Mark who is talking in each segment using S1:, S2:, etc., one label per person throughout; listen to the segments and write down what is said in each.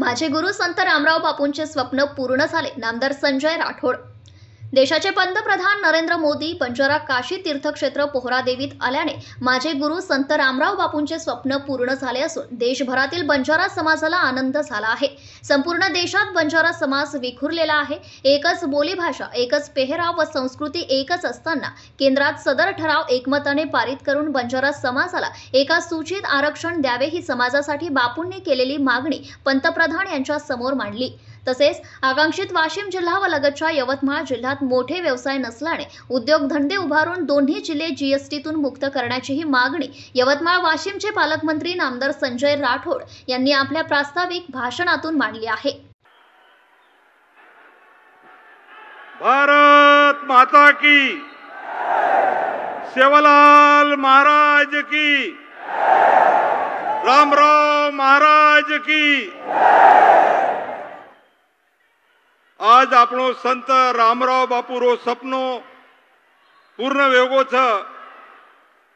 S1: माझे गुरु संत रामराव बापूंचे स्वप्न पूर्ण झाले. नामदार संजय राठोड. देशाचे पंतप्रधान नरेंद्र मोदी बंजारा काशी तीर्थक्षेत्र पोहरादेवीत आल्याने माझे गुरु संत रामराव बापूंचे स्वप्न पूर्ण झाले असून देशभरातील बंजारा समाजाला आनंद झाला आहे. संपूर्ण देशात बंजारा समाज विखुरलेला आहे. एकच बोलीभाषा, एकच पेहराव व संस्कृती एकच असताना केंद्रात सदर ठराव एकमताने पारित करून बंजारा समाजाला एका सूचित आरक्षण द्यावे ही समाजासाठी बापूंनी केलेली मागणी पंतप्रधान यांच्या समोर मांडली. तसेच आकांक्षित वाशिम जिल्हा व लगतच्या यवतमाळ जिल्ह्यात मोठे व्यवसाय नसल्याने उद्योगधंदे उभारून दोन्ही जिल्हे जीएसटीतून मुक्त करण्याचीही मागणी यवतमाळ वाशिमचे पालकमंत्री नामदार संजय राठोड यांनी आपल्या प्रास्ताविक भाषणातून मांडली आहे.
S2: भारत माता की, सेवालाल महाराज की, रामराव महाराज की. आज આપણો संत रामराव बापू रो सपनो पूर्ण वेगो छ.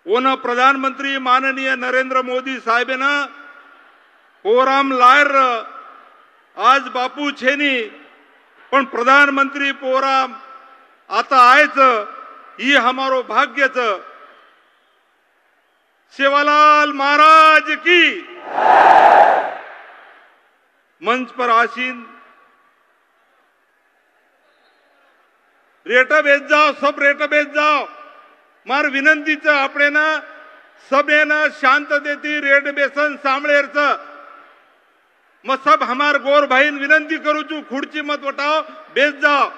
S2: ओन प्रधानमंत्री माननीय नरेंद्र मोदी साहेबन पोराम लायर आज बापू छेनी पण प्रधानमंत्री पोराम आता आयच ही हमारो भाग्य छ. सेवालाल महाराज की. मंच पर आसीन रेट बेच जाओ, सब रेट बेच जाओ. मार विनंती च अपने ना सबे ना शांततेती रेट बेसन सांभळेर च. मग सब हमार गोर भाईन विनंती करू छू, खुर्ची मत वटाओ, बेच जाओ.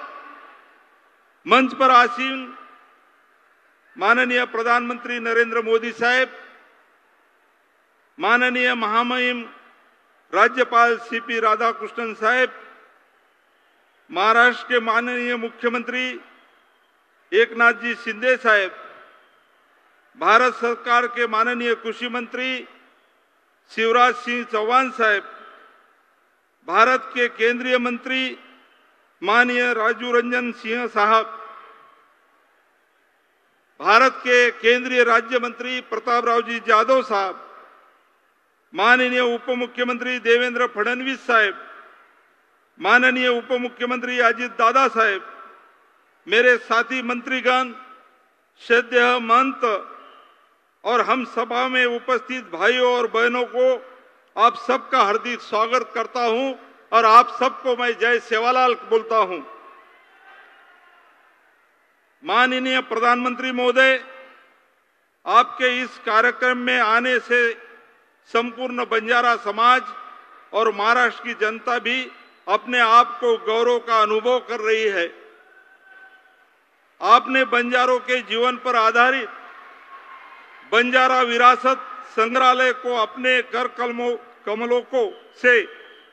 S2: मंच पर आसीन माननीय प्रधानमंत्री नरेंद्र मोदी साहेब, माननीय महामहिम राज्यपाल सीपी राधाकृष्णन साहेब, महाराष्ट्र के माननीय मुख्यमंत्री एकनाथ जी शिंदे साहेब, भारत सरकार के माननीय कृषि मंत्री शिवराज सिंह चौहान साहेब, भारत के केंद्रीय मंत्री माननीय राजू रंजन सिंह साहब, भारत के केंद्रीय राज्य मंत्री प्रतापराव जी जाधव साहब, माननीय उप मुख्यमंत्री देवेंद्र फडणवीस साहेब, माननीय उप मुख्यमंत्री अजित दादा साहेब, मेरे साथी मंत्रीगण, श्रद्धेय महंत और हम सभा में उपस्थित भाइयों और बहनों को आप सबका हार्दिक स्वागत करता हूं और आप सबको मैं जय सेवालाल बोलता हूं. माननीय प्रधानमंत्री महोदय, आपके इस कार्यक्रम में आने से संपूर्ण बंजारा समाज और महाराष्ट्र की जनता भी अपने आप को गौरव का अनुभव कर रही है. आपने बंजारों के जीवन पर आधारित बंजारा विरासत संग्रहालय को अपने कर कमलों को से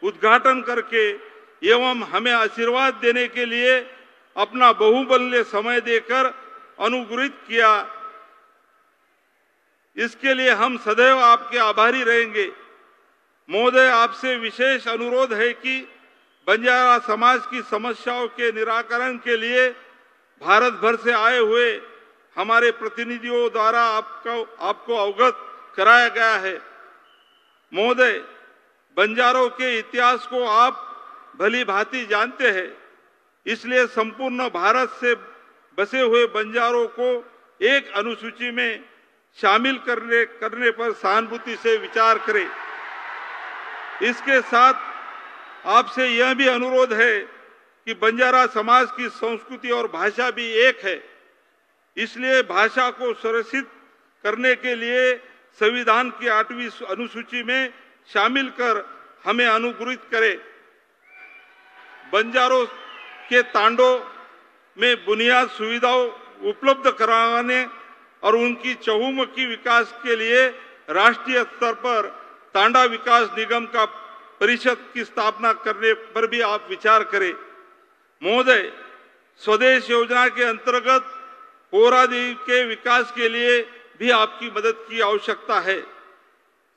S2: उद्घाटन करके एवं हमें आशीर्वाद देने के लिए अपना बहुमूल्य समय देकर अनुग्रहित किया. इसके लिए हम सदैव आपके आभारी रहेंगे. महोदय, आपसे विशेष अनुरोध है कि बंजारा समाज की समस्याओं के निराकरण के लिए भारत भर से आए हुए हमारे प्रतिनिधियों द्वारा आपको अवगत कराया गया है. महोदय, बंजारों के इतिहास को आप भली भांति जानते हैं, इसलिए संपूर्ण भारत से बसे हुए बंजारों को एक अनुसूची में शामिल करने पर सहानुभूति से विचार करें. इसके साथ आपसे यह भी अनुरोध है कि बंजारा समाज की संस्कृति और भाषा भी एक है, इसलिए भाषा को सुरक्षित करने के लिए संविधान की 8वीं अनुसूची में शामिल कर हमें अनुग्रहित करें. बंजारों के तांडों में बुनियाद सुविधाओं उपलब्ध कराने और उनकी चहुमुखी विकास के लिए राष्ट्रीय स्तर पर तांडा विकास निगम का परिषद की स्थापना करने पर भी आप विचार करें. महोदय, स्वदेश योजना के अंतर्गत पोहरादेवी के विकास के लिए भी आपकी मदद की आवश्यकता है.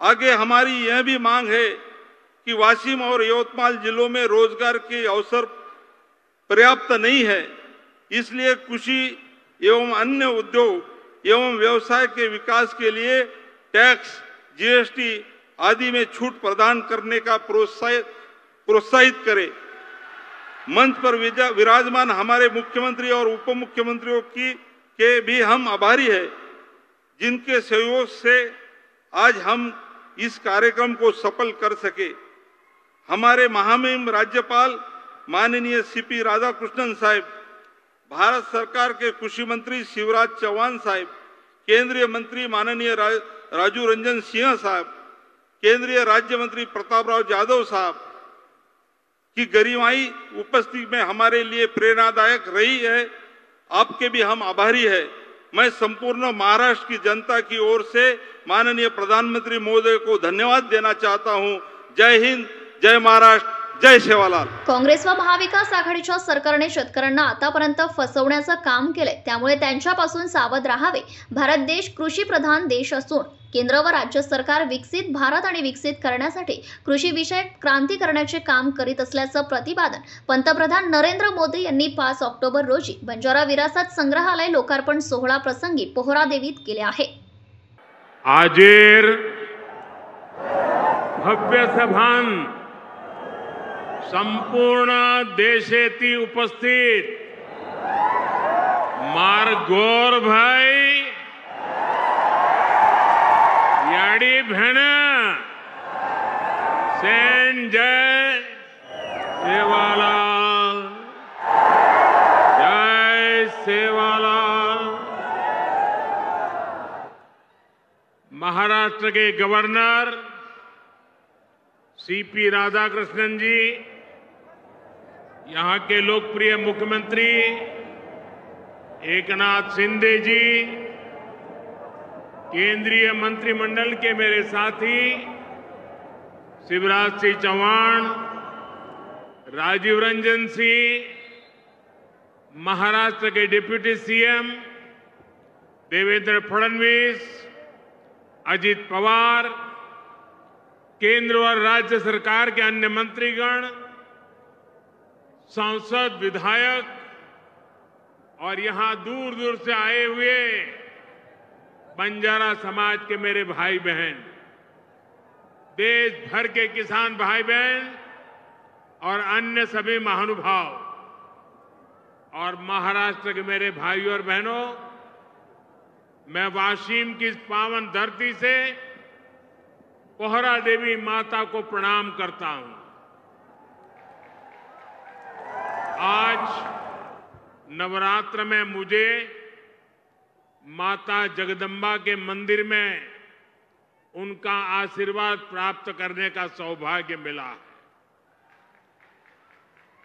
S2: आगे हमारी यह भी मांग है कि वाशिम और यवतमाल जिलों में रोजगार के अवसर पर्याप्त नहीं है, इसलिए कृषि एवं अन्य उद्योग एवं व्यवसाय के विकास के लिए टैक्स, जीएसटी आदि में छूट प्रदान करने का प्रोत्साहित करें। मंच पर विराजमान हमारे मुख्यमंत्री और उप मुख्यमंत्रियों के भी हम आभारी हैं, जिनके सहयोग से आज हम इस कार्यक्रम को सफल कर सके। हमारे महामहिम राज्यपाल माननीय सीपी राधाकृष्णन साहब, भारत सरकार के कृषि मंत्री शिवराज चौहान साहब, केंद्रीय मंत्री माननीय राजू रंजन सिंह साहब, केंद्रीय राज्य मंत्री प्रतापराव जाधव साहब की गरिमाई उपस्थिति में हमारे लिए प्रेरणादायक रही है। आपके भी हम आभारी हैं। मैं संपूर्ण महाराष्ट्र की जनता की ओर से माननीय प्रधानमंत्री महोदय को धन्यवाद देना चाहता हूं। जय हिंद, जय महाराष्ट्र, जय सेवालाल।
S1: काँग्रेस व महाविकास आघाडीच्या सरकारने शेतकऱ्यांना आतापर्यंत फसवण्याचं काम केलंय, त्यामुळे त्यांच्यापासून सावध राहावे। भारत देश कृषीप्रधान देश असून केंद्र व राज्य सरकार विकसित भारत आणि विकसित करण्यासाठी कृषी विषयक क्रांती करण्याचे काम करीत असल्याचं प्रतिपादन पंतप्रधान नरेंद्र मोदी यांनी 5 ऑक्टोबर रोजी बंजारा विरासत संग्रहालय लोकार्पण सोहळा प्रसंगी पोहरादेवीत केले आहे।
S3: आजेर भव्य सभान संपूर्ण देशेती उपस्थित मार गोर भाई याडी भेण सेन जय सेवालाल, जय सेवालाल। महाराष्ट्र के गवर्नर सीपी राधाकृष्णन जी, यहाँ के लोकप्रिय मुख्यमंत्री एकनाथ शिंदे जी, केंद्रीय मंत्रिमंडल के मेरे साथी शिवराज सिंह चौहान, राजीव रंजन सिंह, महाराष्ट्र के डिप्टी सीएम देवेंद्र फडणवीस, अजित पवार, केंद्र और राज्य सरकार के अन्य मंत्रीगण, सांसद, विधायक और यहां दूर दूर से आए हुए बंजारा समाज के मेरे भाई बहन, देश भर के किसान भाई बहन और अन्य सभी महानुभाव और महाराष्ट्र के मेरे भाइयों और बहनों, मैं वाशिम की इस पावन धरती से पोहरा देवी माता को प्रणाम करता हूं। आज नवरात्र में मुझे माता जगदम्बा के मंदिर में उनका आशीर्वाद प्राप्त करने का सौभाग्य मिला है।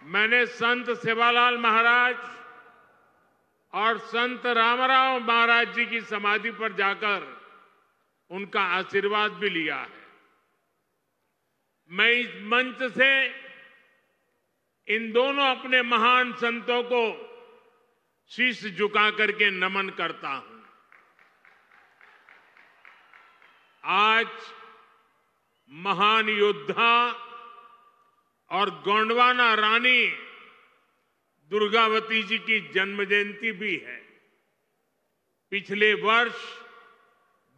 S3: मैंने संत सेवालाल महाराज और संत रामराव महाराज जी की समाधि पर जाकर उनका आशीर्वाद भी लिया है। मैं इस मंच से इन दोनों अपने महान संतों को शीश झुका करके नमन करता हूं। आज महान योद्धा और गोंडवाना रानी दुर्गावती जी की जन्म जयंती भी है। पिछले वर्ष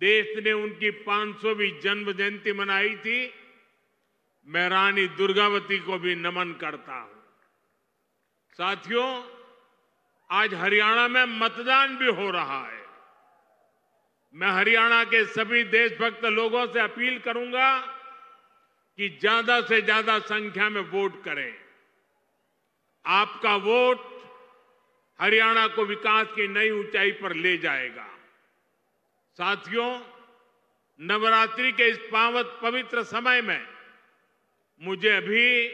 S3: देश ने उनकी 500वीं जन्म जयंती मनाई थी। मैं रानी दुर्गावती को भी नमन करता हूं। साथियों, आज हरियाणा में मतदान भी हो रहा है। मैं हरियाणा के सभी देशभक्त लोगों से अपील करूंगा कि ज्यादा से ज्यादा संख्या में वोट करें। आपका वोट हरियाणा को विकास की नई ऊंचाई पर ले जाएगा। साथियों, नवरात्रि के इस पवित्र समय में मुझे अभी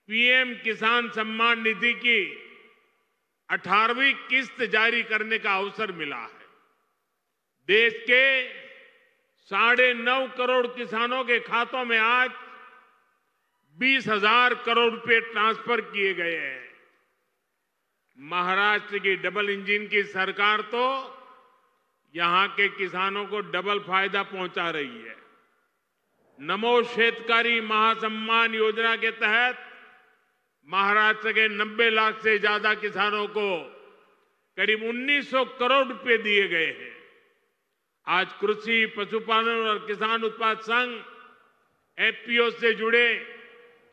S3: पीएम किसान सम्मान निधि की 18वीं किस्त जारी करने का अवसर मिला है। देश के 9.5 करोड़ किसानों के खातों में आज 20,000 करोड़ रुपए ट्रांसफर किए गए हैं। महाराष्ट्र की डबल इंजन की सरकार तो यहां के किसानों को डबल फायदा पहुंचा रही है। नमो शेतकारी महासम्मान योजना के तहत महाराष्ट्र के 90 लाख से ज्यादा किसानों को करीब 1900 करोड़ रुपए दिए गए हैं। आज कृषि, पशुपालन और किसान उत्पाद संघ एफपीओ से जुड़े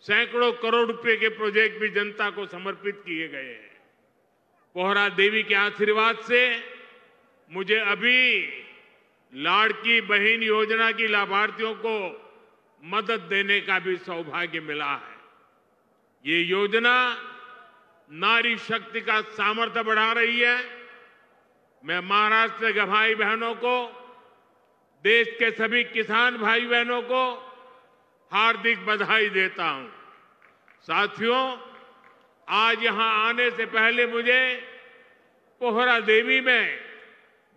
S3: सैकड़ों करोड़ रुपए के प्रोजेक्ट भी जनता को समर्पित किए गए हैं। पोहरा देवी के आशीर्वाद से मुझे अभी लाड़की बहन योजना की लाभार्थियों को मदद देने का भी सौभाग्य मिला है। ये योजना नारी शक्ति का सामर्थ्य बढ़ा रही है। मैं महाराष्ट्र के भाई बहनों को, देश के सभी किसान भाई बहनों को हार्दिक बधाई देता हूं। साथियों, आज यहां आने से पहले मुझे पोहरा देवी में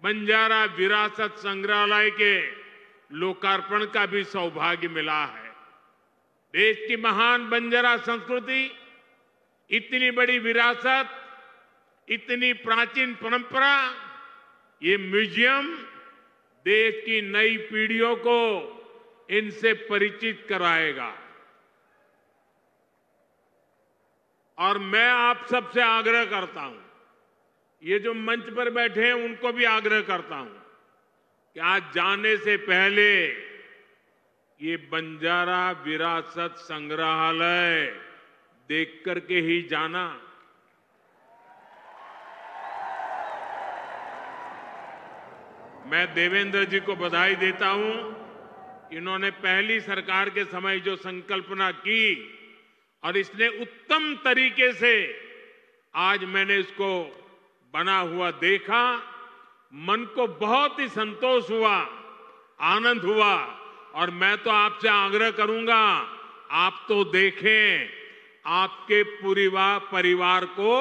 S3: बंजारा विरासत संग्रहालय के लोकार्पण का भी सौभाग्य मिला है। देश की महान बंजारा संस्कृति, इतनी बड़ी विरासत, इतनी प्राचीन परंपरा, ये म्यूजियम देश की नई पीढ़ियों को इनसे परिचित कराएगा। और मैं आप सबसे आग्रह करता हूं, ये जो मंच पर बैठे हैं उनको भी आग्रह करता हूं कि आज जाने से पहले ये बंजारा विरासत संग्रहालय देख करके ही जाना। मैं देवेंद्र जी को बधाई देता हूं। इन्होंने पहली सरकार के समय जो संकल्पना की और इसने उत्तम तरीके से आज मैंने इसको बना हुआ देखा, मन को बहुत ही संतोष हुआ, आनंद हुआ। और मैं तो आपसे आग्रह करूंगा, आप तो देखें, आपके पूरे परिवार को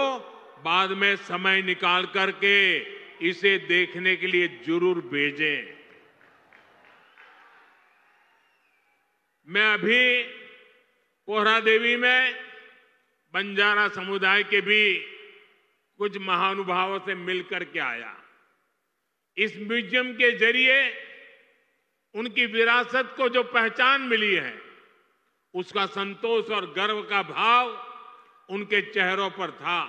S3: बाद में समय निकाल करके इसे देखने के लिए जरूर भेजें। मैं अभी पोहरा देवी में बंजारा समुदाय के भी कुछ महानुभावों से मिलकर के आया। इस म्यूजियम के जरिए उनकी विरासत को जो पहचान मिली है, उसका संतोष और गर्व का भाव उनके चेहरों पर था।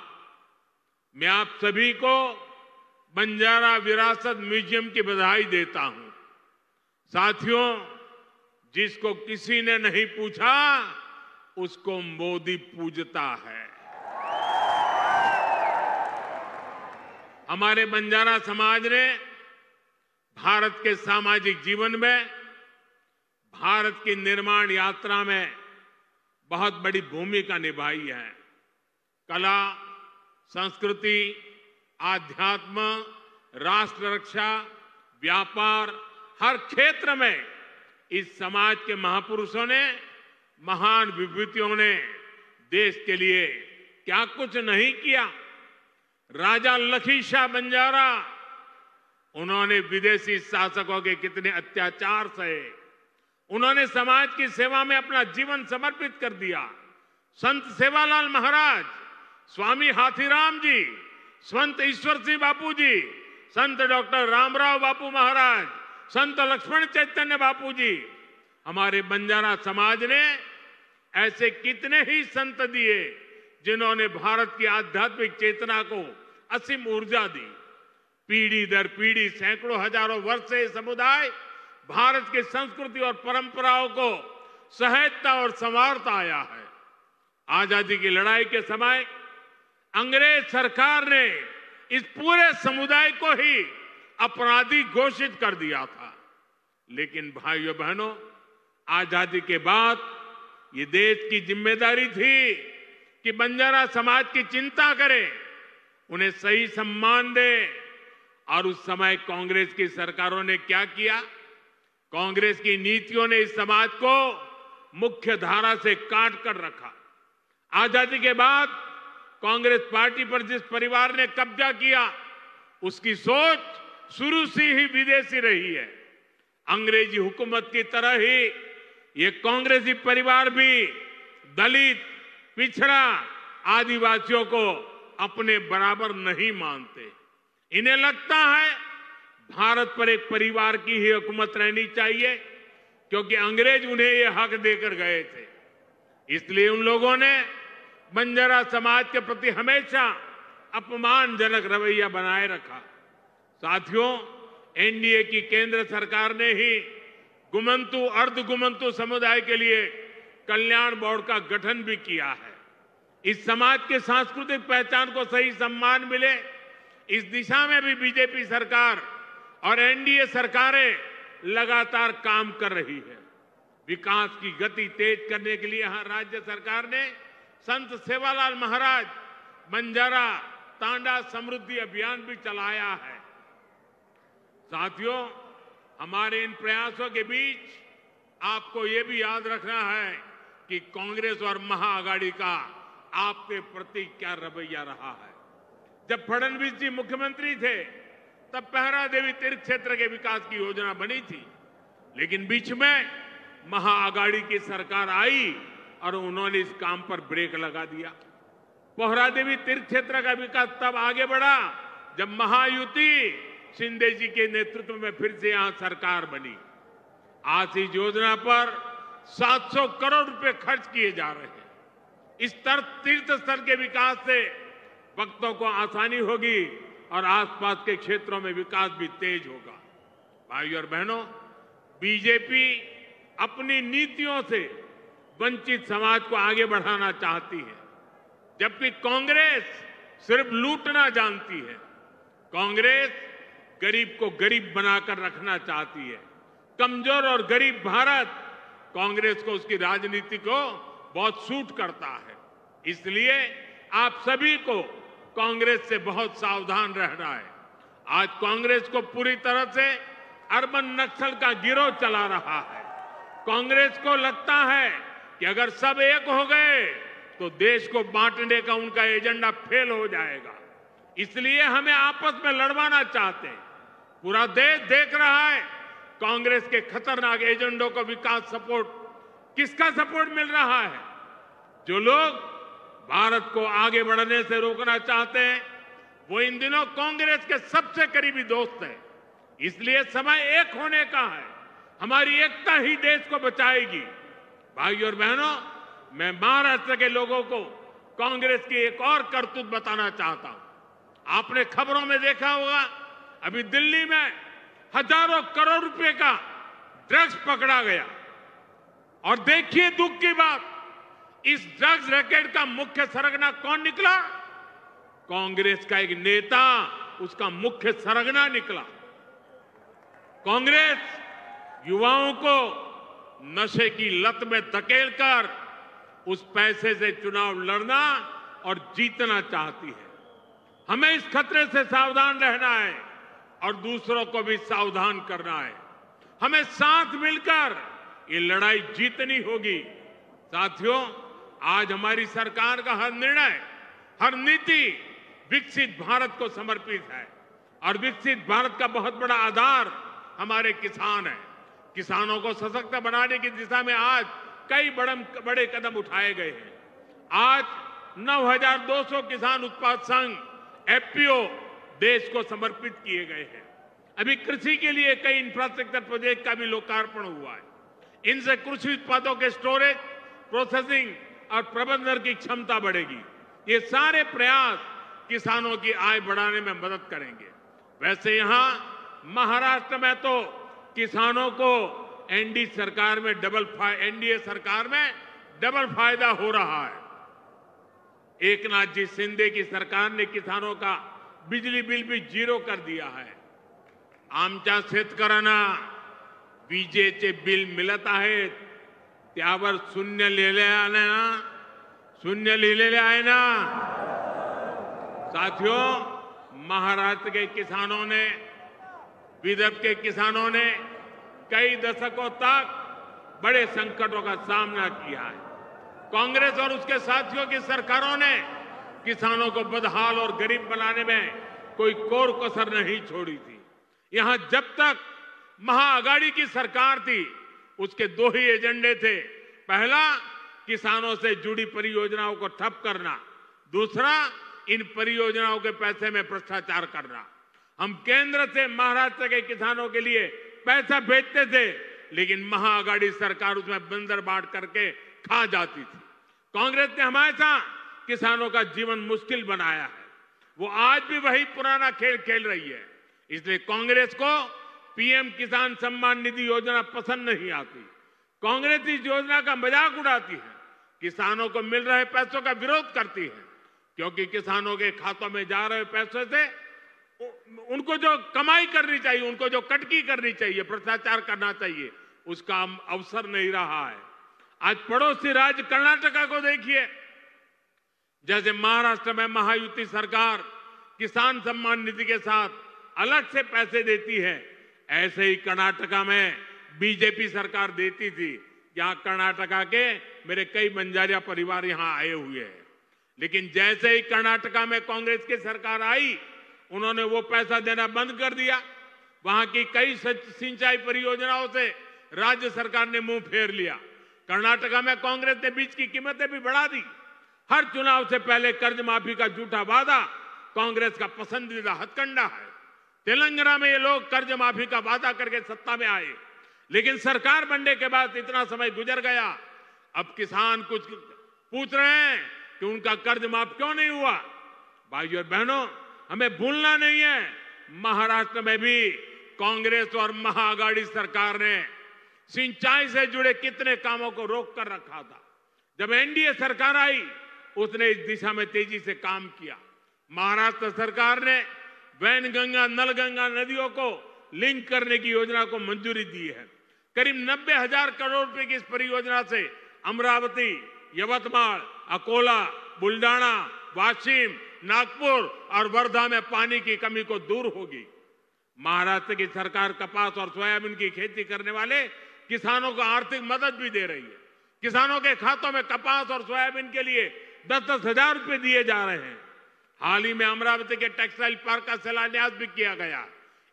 S3: मैं आप सभी को बंजारा विरासत म्यूजियम की बधाई देता हूं। साथियों, जिसको किसी ने नहीं पूछा, उसको मोदी पूजता है। हमारे बंजारा समाज ने भारत के सामाजिक जीवन में, भारत की निर्माण यात्रा में बहुत बड़ी भूमिका निभाई है। कला, संस्कृति, आध्यात्म, राष्ट्र रक्षा, व्यापार, हर क्षेत्र में इस समाज के महापुरुषों ने, महान विभूतियों ने देश के लिए क्या कुछ नहीं किया। राजा लखी शाह बंजारा, उन्होंने विदेशी शासकों के कितने अत्याचार सहे, उन्होंने समाज की सेवा में अपना जीवन समर्पित कर दिया। संत सेवालाल महाराज, स्वामी हाथीराम जी, संत ईश्वर सिंह बापू जी, संत डॉक्टर रामराव बापू महाराज, संत लक्ष्मण चैतन्य बापू जी, हमारे बंजारा समाज ने ऐसे कितने ही संत दिए जिन्होंने भारत की आध्यात्मिक चेतना को असीम ऊर्जा दी। पीढ़ी दर पीढ़ी, सैकड़ों हजारों वर्ष से समुदाय भारत की संस्कृति और परंपराओं को सहेजता और संवारता आया है। आजादी की लड़ाई के समय अंग्रेज सरकार ने इस पूरे समुदाय को ही अपराधी घोषित कर दिया था। लेकिन भाइयों बहनों, आजादी के बाद ये देश की जिम्मेदारी थी कि बंजारा समाज की चिंता करे, उन्हें सही सम्मान दे। और उस समय कांग्रेस की सरकारों ने क्या किया? कांग्रेस की नीतियों ने इस समाज को मुख्य धारा से काट कर रखा। आजादी के बाद कांग्रेस पार्टी पर जिस परिवार ने कब्जा किया, उसकी सोच शुरू से ही विदेशी रही है। अंग्रेजी हुकूमत की तरह ही ये कांग्रेसी परिवार भी दलित, पिछड़ा, आदिवासियों को अपने बराबर नहीं मानते। इन्हें लगता है भारत पर एक परिवार की ही हुकूमत रहनी चाहिए, क्योंकि अंग्रेज उन्हें ये हक देकर गए थे। इसलिए उन लोगों ने बंजारा समाज के प्रति हमेशा अपमानजनक रवैया बनाए रखा। साथियों, एनडीए की केंद्र सरकार ने ही गुमंतु, अर्ध गुमंतु समुदाय के लिए कल्याण बोर्ड का गठन भी किया है। इस समाज के सांस्कृतिक पहचान को सही सम्मान मिले, इस दिशा में भी बीजेपी सरकार और एनडीए सरकारें लगातार काम कर रही है। विकास की गति तेज करने के लिए यहां राज्य सरकार ने संत सेवालाल महाराज बंजारा तांडा समृद्धि अभियान भी चलाया है। साथियों, हमारे इन प्रयासों के बीच आपको ये भी याद रखना है कि कांग्रेस और महाआघाड़ी का आपके प्रति क्या रवैया रहा है। जब फडणवीस जी मुख्यमंत्री थे तब पहरा देवी तीर्थ क्षेत्र के विकास की योजना बनी थी, लेकिन बीच में महाआघाड़ी की सरकार आई और उन्होंने इस काम पर ब्रेक लगा दिया। पोहरा देवी तीर्थ क्षेत्र का विकास तब आगे बढ़ा जब महायुति शिंदे जी के नेतृत्व में फिर से यहां सरकार बनी। आज इस योजना पर 700 करोड़ रुपए खर्च किए जा रहे हैं। इस तीर्थ स्थल के विकास से भक्तों को आसानी होगी और आसपास के क्षेत्रों में विकास भी तेज होगा। भाइयों और बहनों, बीजेपी अपनी नीतियों से वंचित समाज को आगे बढ़ाना चाहती है, जबकि कांग्रेस सिर्फ लूटना जानती है। कांग्रेस गरीब को गरीब बनाकर रखना चाहती है। कमजोर और गरीब भारत कांग्रेस को उसकी राजनीति को बहुत सूट करता है। इसलिए आप सभी को कांग्रेस से बहुत सावधान रहना है। आज कांग्रेस को पूरी तरह से अर्बन नक्सल का गिरोह चला रहा है। कांग्रेस को लगता है कि अगर सब एक हो गए तो देश को बांटने का उनका एजेंडा फेल हो जाएगा। इसलिए हमें आपस में लड़वाना चाहते हैं। पूरा देश देख रहा है कांग्रेस के खतरनाक एजेंडों को। विकास सपोर्ट, किसका सपोर्ट मिल रहा है? जो लोग भारत को आगे बढ़ने से रोकना चाहते हैं वो इन दिनों कांग्रेस के सबसे करीबी दोस्त हैं। इसलिए समय एक होने का है। हमारी एकता ही देश को बचाएगी। भाइयों और बहनों, मैं महाराष्ट्र के लोगों को कांग्रेस की एक और करतूत बताना चाहता हूं। आपने खबरों में देखा होगा, अभी दिल्ली में हजारों करोड़ रुपए का ड्रग्स पकड़ा गया। और देखिए दुख की बात, इस ड्रग्स रैकेट का मुख्य सरगना कौन निकला? कांग्रेस का एक नेता उसका मुख्य सरगना निकला। कांग्रेस युवाओं को नशे की लत में धकेलकर उस पैसे से चुनाव लड़ना और जीतना चाहती है। हमें इस खतरे से सावधान रहना है और दूसरों को भी सावधान करना है। हमें साथ मिलकर ये लड़ाई जीतनी होगी। साथियों, आज हमारी सरकार का हर निर्णय, हर नीति विकसित भारत को समर्पित है और विकसित भारत का बहुत बड़ा आधार हमारे किसान हैं। किसानों को सशक्त बनाने की दिशा में आज कई बड़े कदम उठाए गए हैं। आज 9,200 किसान उत्पाद संघ एफपीओ देश को समर्पित किए गए हैं। अभी कृषि के लिए कई इंफ्रास्ट्रक्चर प्रोजेक्ट का भी लोकार्पण हुआ है। इनसे कृषि उत्पादों के स्टोरेज, प्रोसेसिंग और प्रबंधन की क्षमता बढ़ेगी। ये सारे प्रयास किसानों की आय बढ़ाने में मदद करेंगे। वैसे यहां महाराष्ट्र में तो किसानों को एनडीए सरकार में डबल फायदा हो रहा है। एकनाथ जी शिंदे की सरकार ने किसानों का बिजली बिल भी जीरो कर दिया है। आमच्या शेतकऱ्यांना विजेचे बिल मिळत आहेत, त्यावर शून्य लिहिलेले आहे ना। साथियों, महाराष्ट्र के किसानों ने, विदर्भ के किसानों ने कई दशकों तक बड़े संकटों का सामना किया है। कांग्रेस और उसके साथियों की सरकारों ने किसानों को बदहाल और गरीब बनाने में कोई कोर कसर नहीं छोड़ी थी। यहां जब तक महाआघाड़ी की सरकार थी उसके दो ही एजेंडे थे। पहला, किसानों से जुड़ी परियोजनाओं को ठप करना। दूसरा, इन परियोजनाओं के पैसे में भ्रष्टाचार करना। हम केंद्र से महाराष्ट्र के किसानों के लिए पैसा भेजते थे, लेकिन महाआघाड़ी सरकार उसमें बंदर बांट करके खा जाती थी। कांग्रेस ने हमेशा किसानों का जीवन मुश्किल बनाया है। वो आज भी वही पुराना खेल खेल रही है। इसलिए कांग्रेस को पीएम किसान सम्मान निधि योजना पसंद नहीं आती। कांग्रेस इस योजना का मजाक उड़ाती है, किसानों को मिल रहे पैसों का विरोध करती है, क्योंकि किसानों के खातों में जा रहे पैसों से उनको जो कमाई करनी चाहिए, उनको जो कटकी करनी चाहिए, भ्रष्टाचार करना चाहिए, उसका अवसर नहीं रहा है। आज पड़ोसी राज्य कर्नाटका को देखिए, जैसे महाराष्ट्र में महायुति सरकार किसान सम्मान निधि के साथ अलग से पैसे देती है, ऐसे ही कर्नाटका में बीजेपी सरकार देती थी। यहां कर्नाटका के मेरे कई बंजारिया परिवार यहां आए हुए हैं, लेकिन जैसे ही कर्नाटका में कांग्रेस की सरकार आई, उन्होंने वो पैसा देना बंद कर दिया। वहां की कई सिंचाई परियोजनाओं से राज्य सरकार ने मुंह फेर लिया। कर्नाटका में कांग्रेस ने बीज की कीमतें भी बढ़ा दी। हर चुनाव से पहले कर्ज माफी का झूठा वादा कांग्रेस का पसंदीदा हथकंडा है। तेलंगाना में ये लोग कर्ज माफी का वादा करके सत्ता में आए, लेकिन सरकार बनने के बाद इतना समय गुजर गया, अब किसान कुछ पूछ रहे हैं कि उनका कर्ज माफ क्यों नहीं हुआ। भाइयों और बहनों, हमें भूलना नहीं है, महाराष्ट्र में भी कांग्रेस और महाआघाड़ी सरकार ने सिंचाई से जुड़े कितने कामों को रोक कर रखा था। जब एनडीए सरकार आई, उसने इस दिशा में तेजी से काम किया। महाराष्ट्र सरकार ने वैनगंगा, नलगंगा नदियों को लिंक करने की योजना को मंजूरी दी है। करीब 90,000 करोड़ रुपए की इस परियोजना से अमरावती, यवतमाळ, अकोला, बुल्डाना, वाशिम, नागपुर और वर्धा में पानी की कमी को दूर होगी। महाराष्ट्र की सरकार कपास और सोयाबीन की खेती करने वाले किसानों को आर्थिक मदद भी दे रही है। किसानों के खातों में कपास और सोयाबीन के लिए 10-10 हजार रुपए दिए जा रहे हैं। हाल ही में अमरावती के टेक्सटाइल पार्क का शिलान्यास भी किया गया।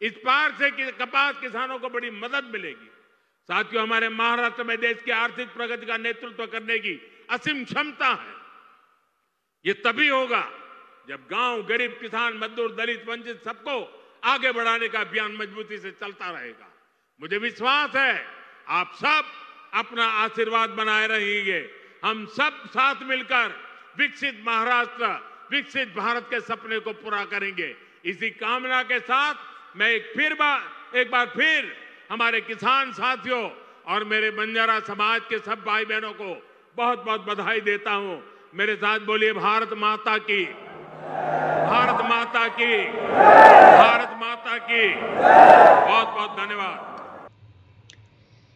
S3: इस पार्क से कपास किसानों को बड़ी मदद मिलेगी। साथियों, हमारे महाराष्ट्र में देश की आर्थिक प्रगति का नेतृत्व करने की असीम क्षमता है। ये तभी होगा जब गांव, गरीब, किसान, मजदूर, दलित, वंचित सबको आगे बढ़ाने का अभियान मजबूती से चलता रहेगा। मुझे विश्वास है आप सब अपना आशीर्वाद बनाए रहेंगे। हम सब साथ मिलकर विकसित महाराष्ट्र, विकसित भारत के सपने को पूरा करेंगे। इसी कामना के साथ मैं एक बार फिर हमारे किसान साथियों और मेरे बंजारा समाज के सब भाई बहनों को बहुत बहुत बधाई देता हूं। मेरे साथ बोलिए, भारत माता की, भारत माता की, भारत माता की। बहुत बहुत धन्यवाद।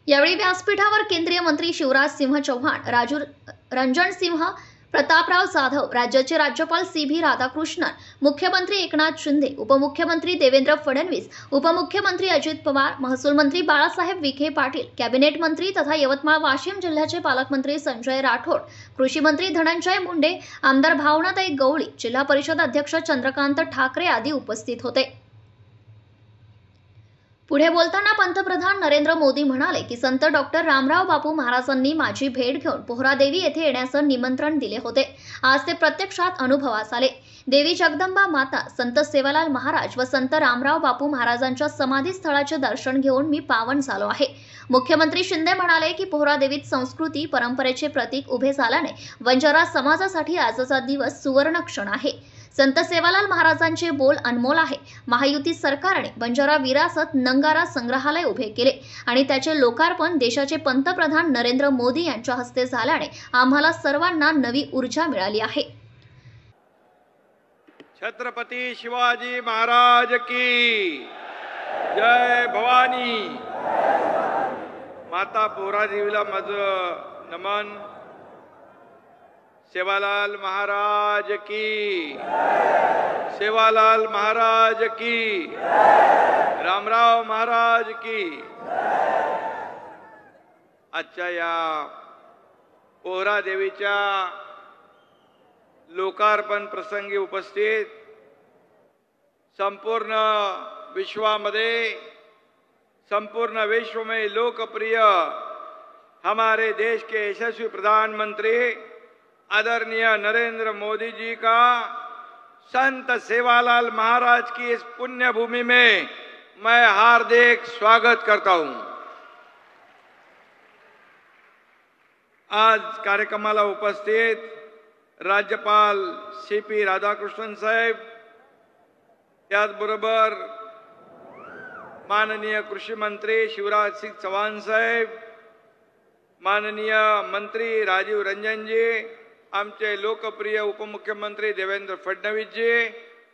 S1: यावेळी व्यासपीठावर केंद्रीय मंत्री शिवराज सिंह चौहान, रणजन सिंह, प्रतापराव जाधव, राज्याचे राज्यपाल सी.व्ही. राधाकृष्णन, मुख्यमंत्री एकनाथ शिंदे, उपमुख्यमंत्री देवेंद्र फडणवीस, उपमुख्यमंत्री अजित पवार, महसूल मंत्री बाळासाहेब विखे पाटील, कॅबिनेट मंत्री तथा यवतमाळ वाशिम जिल्ह्याचे पालकमंत्री संजय राठोड, कृषी मंत्री धनंजय मुंडे, आमदार भावनाताई गवळी, जिल्हा परिषद अध्यक्ष चंद्रकांत ठाकरे आदी उपस्थित होते। पुढे बोलताना पंतप्रधान नरेंद्र मोदी म्हणाले की संत डॉक्टर रामराव बापू महाराजांनी माझी भेट घेऊन पोहरादेवी येथे येण्याचं निमंत्रण दिले होते। आज ते प्रत्यक्षात अनुभवास आले। देवी जगदंबा माता, संत सेवालाल महाराज व संत रामराव बापू महाराजांच्या समाधी स्थळाचे दर्शन घेऊन मी पावन झालो आहे। मुख्यमंत्री शिंदे म्हणाले की पोहरादेवीत संस्कृती परंपरेचे प्रतीक उभे झाल्याने बंजारा समाजासाठी आजचा दिवस सुवर्ण क्षण आहे। संत सेवालाल महाराजांचे बोल अनमोल आहे। महायुती सरकारने बंजारा विरासत नंगारा संग्रहालय उभे केले आणि त्याचे लोकार्पण देशाचे पंतप्रधान नरेंद्र मोदी यांच्या हस्ते झाल्याने आम्हाला सर्वांना नवी ऊर्जा मिळाली आहे।
S4: छत्रपती शिवाजी महाराज की जय भवानी। माता पोहरादेवीला माझं नमन। सेवालाल महाराज की, सेवालाल महाराज की, रामराव महाराज की। आजच्या या पोहरादेवीच्या लोकार्पण प्रसंगी उपस्थित संपूर्ण विश्वामध्ये, संपूर्ण विश्व में लोकप्रिय हमारे देश के यशस्वी प्रधानमंत्री आदरणीय नरेंद्र मोदी जी का संत सेवालाल महाराज की इस पुण्य भूमि में मैं हार्दिक स्वागत करता हूं। आज कार्यक्रमाला उपस्थित राज्यपाल सी.पी. राधाकृष्णन साहेब, त्याचबरोबर माननीय कृषी मंत्री शिवराज सिंह चौहान साहेब, माननीय मंत्री राजीव रंजन जी, आमचे लोकप्रिय उपमुख्यमंत्री देवेंद्र फडणवीस जी,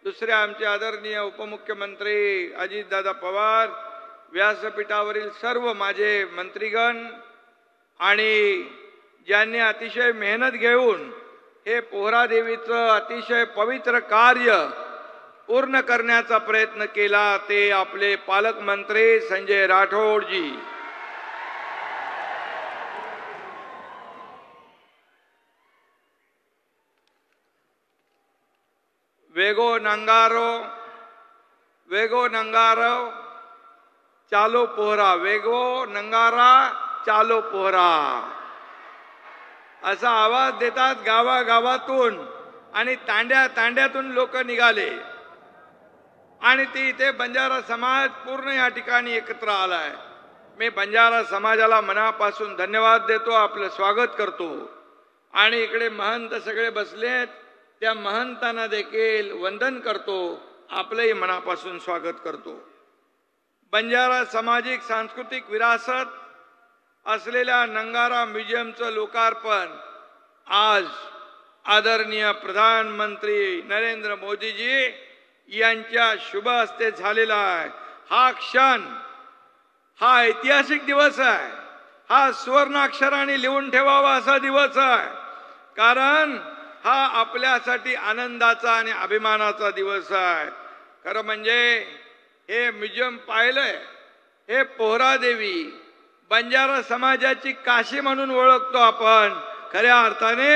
S4: दुसरे आमचे आदरणीय उपमुख्यमंत्री अजितदादा पवार, व्यासपीठावरील सर्व माझे मंत्रीगण आणि ज्यांनी अतिशय मेहनत घेऊन हे पोहरादेवीचं अतिशय पवित्र कार्य पूर्ण करण्याचा प्रयत्न केला, ते आपले पालकमंत्री संजय राठोड जी, वेगो नंगारो चालो पोहरा, वेगो नंगारा चालो पोहरा असा आवाज देतात गावागावातून आणि तांड्यातून लोक निघाले आणि ते इथे बंजारा समाज पूर्ण या ठिकाणी एकत्र आलाय. मी बंजारा समाजाला मनापासून धन्यवाद देतो, आपलं स्वागत करतो. आणि इकडे महंत सगळे बसलेत, त्या महंतांना देखील वंदन करतो, आपलंही मनापासून स्वागत करतो. बंजारा सामाजिक सांस्कृतिक विरासत असलेल्या नंगारा म्युझियमचं लोकार्पण आज आदरणीय प्रधानमंत्री नरेंद्र मोदीजी यांच्या शुभ हस्ते झालेला आहे. हा क्षण, हा ऐतिहासिक दिवस आहे. हा सुवर्णाक्षराने लिहून ठेवावा असा दिवस आहे, कारण हा आपल्यासाठी आनंदाचा आणि अभिमानाचा दिवस आहे. खरं म्हणजे हे म्युझियम पाहिलंय, हे पोहरादेवी बंजारा समाजाची काशी म्हणून ओळखतो आपण. खऱ्या अर्थाने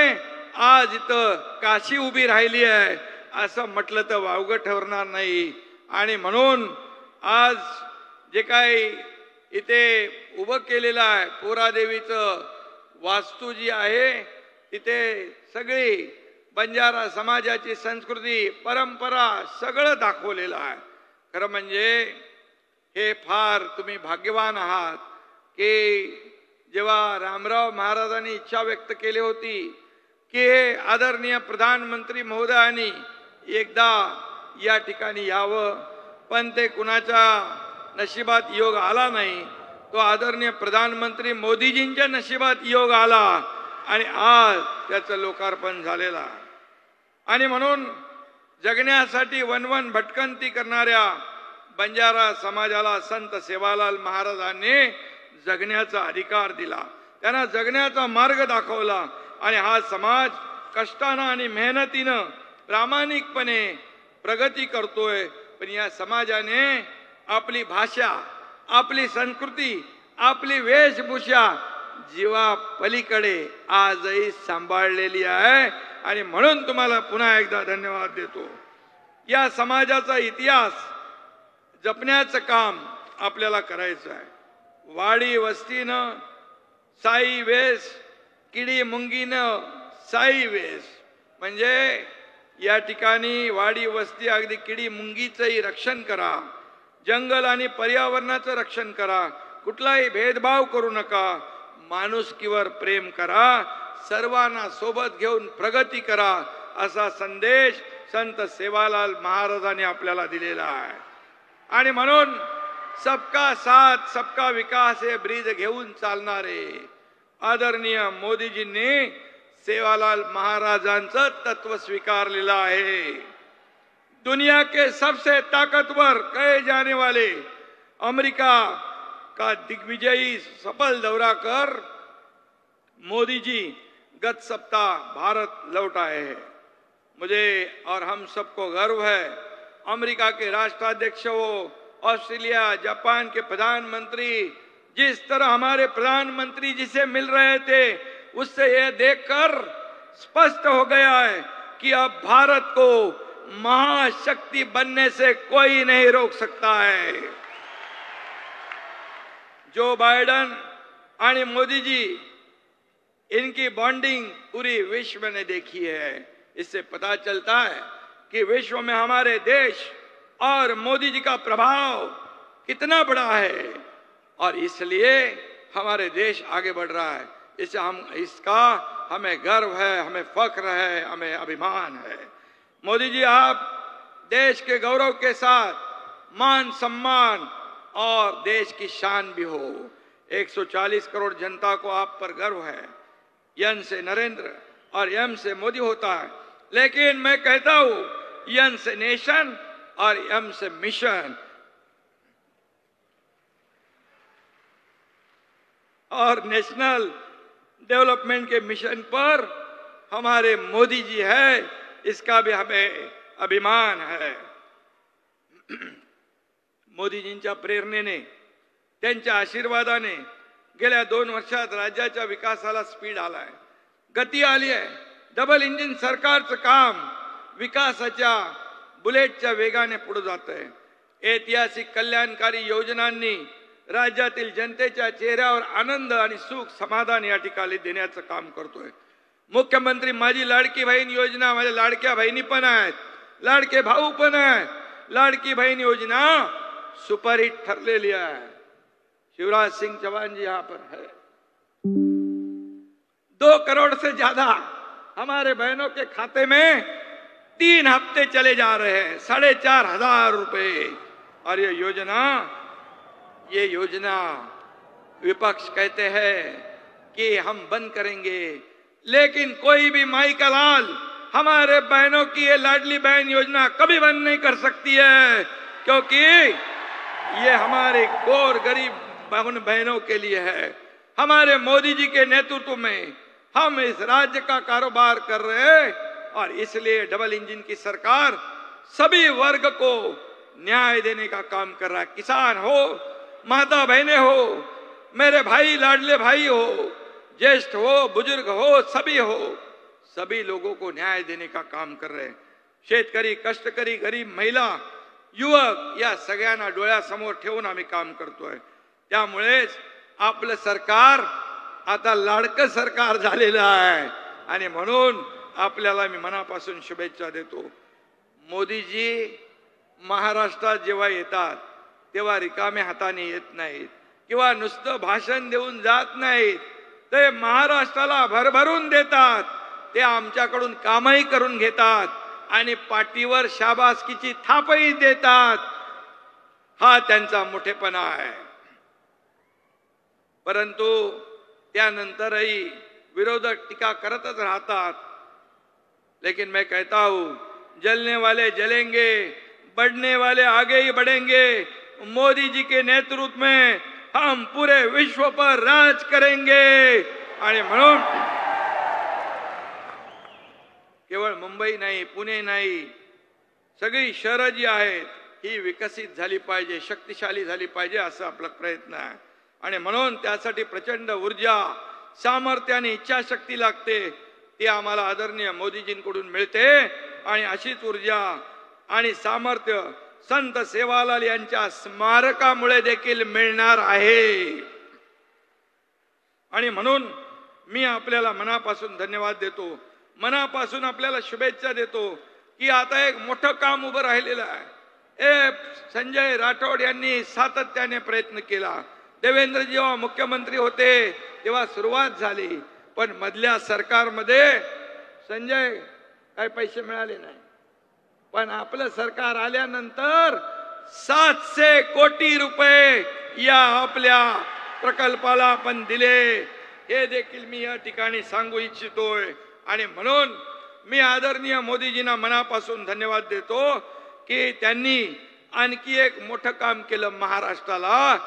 S4: आज इथं काशी उभी राहिली आहे असं म्हटलं तर वावगं ठरणार नाही. आणि म्हणून आज जे काही इथे उभं केलेलं आहे पोहरादेवीचं वास्तू जी आहे, तिथे सगळी बंजारा समाजाची संस्कृती, परंपरा सगळं दाखवलेलं आहे. खरं म्हणजे हे फार तुम्ही भाग्यवान आहात की जेव्हा रामराव महाराजांनी इच्छा व्यक्त केली होती की आदरणीय प्रधानमंत्री महोदयांनी एकदा या ठिकाणी यावं, पण ते कुणाच्या नशिबात योग आला नाही. तो आदरणीय प्रधानमंत्री मोदीजींच्या नशिबात योग आला आणि आज त्याचं लोकार्पण झालेलं आहे. आणि म्हणून जगण्यासाठी वनवन भटकंती करणाऱ्या बंजारा समाजाला संत सेवालाल महाराजांनी जगण्याचा अधिकार दिला, त्यांना जगण्याचा मार्ग दाखवला. आणि हा समाज कष्टानं आणि मेहनतीनं प्रामाणिकपणे प्रगती करतोय. पण या समाजाने आपली भाषा, आपली संस्कृती, आपली वेशभूषा जीवा पलीकडे आजही सांभाळलेली आहे. आणि म्हणून तुम्हाला पुन्हा एकदा धन्यवाद देतो. या समाजाचा इतिहास जपण्याचं काम आपल्याला करायचं आहे. वाडी वस्तीनं साई वेश, किडी मुंगीनं साई वेश, म्हणजे या ठिकाणी वाडी वस्ती अगदी किडी मुंगीचंही रक्षण करा, जंगल आणि पर्यावरणाचं रक्षण करा, कुठलाही भेदभाव करू नका, माणुसकीवर प्रेम करा, सर्वांना सोबत घेऊन प्रगती करा, असा संदेश संत सेवालाल महाराजांनी आपल्याला दिलेला आहे. आणि म्हणून सबका साथ सबका विकास हे ब्रीद घेऊन चालणारे आदरणीय मोदीजींनी सेवालाल महाराजांचं तत्व स्वीकारलेलं आहे. दुनिया के सबसे ताकतवर कहे जाने वाले अमेरिका का दिग्विजयी सफल दौरा कर मोदी जी गत सप्ताह भारत लौट आए हैं. मुझे और हम सबको गर्व है, अमेरिका के राष्ट्राध्यक्ष हो, ऑस्ट्रेलिया, जापान के प्रधानमंत्री जिस तरह हमारे प्रधानमंत्री जी से मिल रहे थे, उससे यह देखकर स्पष्ट हो गया है कि अब भारत को महाशक्ति बनने से कोई नहीं रोक सकता है. जो बाइडेन और मोदी जी, इनकी बॉन्डिंग पूरी विश्व ने देखी है. इससे पता चलता है कि विश्व में हमारे देश और मोदी जी का प्रभाव कितना बड़ा है, और इसलिए हमारे देश आगे बढ़ रहा है. इसका हमें गर्व है, हमें फख्र है, हमें अभिमान है. मोदी जी, आप देश के गौरव के साथ मान सम्मान और देश की शान भी हो. 140 करोड़ जनता को आप पर गर्व है। यन से नरेंद्र और एम से मोदी होता है, लेकिन मैं कहता हूं यन से नेशन और एम से मिशन। और नेशनल डेवलपमेंट के मिशन पर हमारे मोदी जी है, इसका भी हमें अभिमान है। मोदीजींच्या प्रेरणेने, त्यांच्या आशीर्वादाने गेल्या 2 वर्षात राज्याच्या विकासाला स्पीड आलाय, गती आली आहे। डबल इंजिन सरकारचं काम विकासाच्या बुलेटच्या वेगाने पुढे जात आहे। ऐतिहासिक कल्याणकारी योजनांनी राज्यातील जनतेच्या चेहऱ्यावर आनंद आणि सुख समाधान या ठिकाणी देण्याचं काम करतोय। मुख्यमंत्री माझी लाडकी बहीण योजना, माझ्या लाडक्या बहिणी पण आहेत, लाडके भाऊ पण आहेत। लाडकी बहन योजना सुपरहिट ठरलेली है। शिवराज सिंह चौहान जी यहाँ पर है। 2 करोड़ से ज्यादा हमारे बहनों के खाते में 3 हफ्ते चले जा रहे हैं, 4,500 रुपए। और ये योजना विपक्ष कहते हैं कि हम बंद करेंगे, लेकिन कोई भी माई का लाल हमारे बहनों की ये लाडली बहन योजना कभी बंद नहीं कर सकती है, क्योंकि ये हमारे गौर गरीब बहनों के लिए है। हमारे मोदी जी के नेतृत्व में हम इस राज्य का कारोबार कर रहे हैं और इसलिए डबल इंजन की सरकार सभी वर्ग को न्याय देने का काम कर रहा है। किसान हो, माता बहनें हो, मेरे भाई लाडले भाई हो, ज्येष्ठ हो, बुजुर्ग हो, सभी लोगों को न्याय देने का काम कर रहे हैं। शेतकरी, कष्टकरी, गरीब, महिला, युवक या सगळ्यांना डोळ्यासमोर ठेवून आम्ही काम करतोय। त्यामुळेच आपलं सरकार आता लाडकं सरकार झालेलं आहे आणि म्हणून आपल्याला मी मनापासून शुभेच्छा देतो। मोदीजी महाराष्ट्रात जेव्हा येतात तेव्हा रिकाम्या हाताने येत नाहीत किंवा नुसतं भाषण देऊन जात नाहीत, ते महाराष्ट्राला भरभरून देतात। ते आमच्याकडून कामही करून घेतात आणि पाठीवर शाबासकीची थापही देतात। हा त्यांचा मोठेपणा आहे। परंतु त्यानंतरही विरोधक टीका करतच राहतात। लेकिन मैं कहता हूं, जलने वाले जलेंगे, बढ़ने वाले आगे ही बढ़ेंगे। मोदी जी के नेतृत्व में हम पूरे विश्व पर राज करेंगे। आणि म्हणून केवळ मुंबई नाही, पुणे नाही, सगळी शहरं जी आहेत ही विकसित झाली पाहिजे, शक्तिशाली झाली पाहिजे, असा आपला प्रयत्न आहे। आणि म्हणून त्यासाठी प्रचंड ऊर्जा, सामर्थ्य आणि इच्छाशक्ती लागते। ती आम्हाला आदरणीय मोदीजींकडून मिळते आणि अशीच ऊर्जा आणि सामर्थ्य संत सेवालाल यांच्या स्मारकामुळे देखील मिळणार आहे। आणि म्हणून मी आपल्याला मनापासून धन्यवाद देतो, मनापासून आपल्याला शुभेच्छा देतो की आता एक मोठं काम उभं राहिलेलं आहे। संजय राठोड यांनी सातत्याने प्रयत्न केला। देवेंद्र जेव्हा मुख्यमंत्री होते तेव्हा सुरुवात झाली, पण मधल्या सरकारमध्ये संजय काही पैसे मिळाले नाही। पण आपलं सरकार आल्यानंतर 700 कोटी रुपये या आपल्या प्रकल्पाला आपण दिले, हे देखील मी या ठिकाणी सांगू इच्छितोय। आणि म्हणून मी आदरणीय मोदीजींना मनापासून धन्यवाद देतो की त्यांनी आणखी एक मोठं काम केलं। महाराष्ट्राला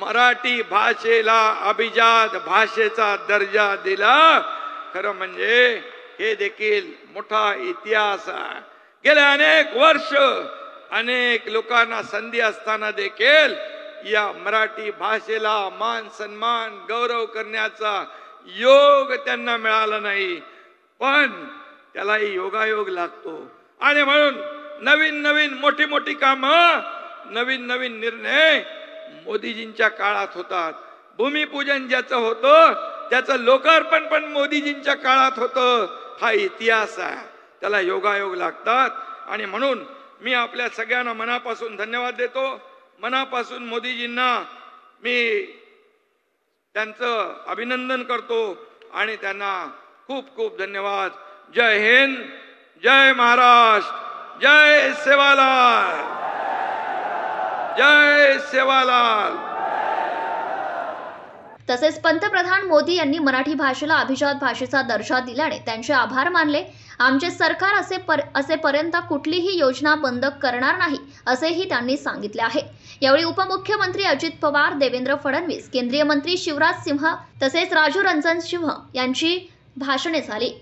S4: मराठी भाषेला अभिजात भाषेचा दर्जा दिला। खरं म्हणजे हे देखील मोठा इतिहास आहे। गेल्या अनेक वर्ष अनेक लोकांना संधी असताना देखील या मराठी भाषेला मान सन्मान गौरव करण्याचा योग त्यांना मिळाला नाही, पण त्यालाही योगायोग लागतो। आणि म्हणून नवीन नवीन मोठी मोठी कामं, नवीन नवीन निर्णय मोदीजींच्या काळात होतात। भूमिपूजन ज्याचं होतं त्याचं लोकार्पण पण मोदीजींच्या काळात होतं। हा इतिहास आहे, त्याला योगायोग लागतात। आणि म्हणून मी आपल्या सगळ्यांना मनापासून धन्यवाद देतो। मनापासून मोदीजींना मी त्यांचं अभिनंदन करतो आणि त्यांना खूप खूप धन्यवाद। जय हिंद, जय महाराष्ट्र, जय सेवालाल, जय सेवालाल।
S1: तसेच पंतप्रधान मोदी यांनी मराठी भाषेला अभिजात भाषेचा दर्जा दिल्याने त्यांचे आभार मानले. आमचे सरकार असेपर्यंत कुठलीही योजना बंद करणार नाही असेही त्यांनी सांगितले आहे. यावेळी उपमुख्यमंत्री अजित पवार, देवेंद्र फडणवीस, केंद्रीय मंत्री शिवराज सिंह तसेच राजू रंजन सिंह यांची भाषणे झाली.